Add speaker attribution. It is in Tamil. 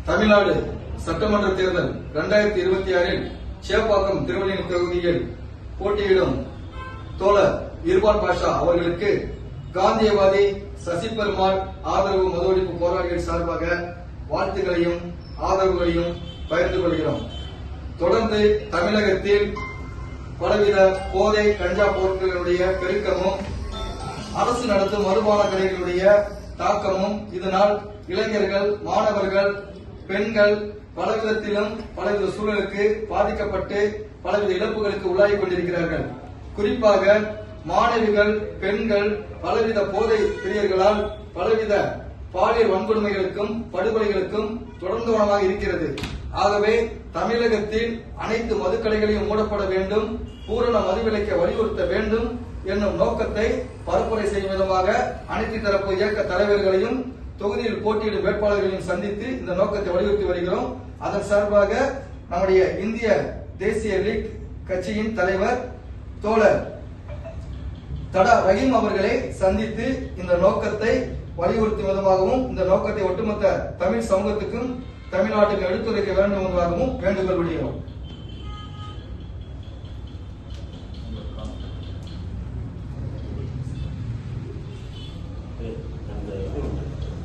Speaker 1: தமிழ்நாடு சட்டமன்ற தேர்தல் 2026 சேப்பாக்கம் திருவள்ளியூர் தொகுதியில் போட்டியிடும் தோழர் இர்பான் பாஷா அவர்களுக்கு காந்தியவாதி சசி பெருமாள் ஆதரவு மது ஒழிப்பு போராளிகள் சார்பாக வாழ்த்துக்களையும் ஆதரவுகளையும் பகிர்ந்து கொள்கிறோம். தொடர்ந்து தமிழகத்தில் பலவித போதை கஞ்சா பொருட்களுடைய பெருக்கமும் அரசு நடத்தும் மதுபான கடைகளுடைய தாக்கமும் இதனால் இளைஞர்கள், மாணவர்கள், பெண்கள் பலவிதத்திலும் பலவித சூழலுக்கு பாதிக்கப்பட்டு பலவித இழப்புகளுக்கு உள்ளாகி கொண்டிருக்கிறார்கள். குறிப்பாக மாணவிகள், பெண்கள் பலவித போதை பிரியர்களால் பலவித பாலியல் வன்கொடுமைகளுக்கும் படுகொலைகளுக்கும் தொடர்ந்தவனமாக இருக்கிறது. ஆகவே தமிழகத்தில் அனைத்து மதுக்கடைகளையும் மூடப்பட வேண்டும், பூரண மதுவிலக்கை வலியுறுத்த வேண்டும் என்னும் நோக்கத்தை பரப்புரை செய்யும் விதமாக அனைத்து தரப்பு இயக்க தலைவர்களையும் தொகுதியில் போட்டியிடும் வேட்பாளர்களையும் சந்தித்து இந்த நோக்கத்தை வலியுறுத்தி வருகிறோம். அதன் சார்பாக நம்முடைய இந்திய தேசிய லீக் கட்சியின் தலைவர் தோழர் தடா ரஹீம் அவர்களை சந்தித்து இந்த நோக்கத்தை வலியுறுத்தும் விதமாகவும் இந்த நோக்கத்தை ஒட்டுமொத்த தமிழ் சமூகத்துக்கும் தமிழ்நாட்டுக்கு எடுத்துரைக்க வேண்டும் என்பதாகவும் வேண்டுகோள் விடுகிறோம்.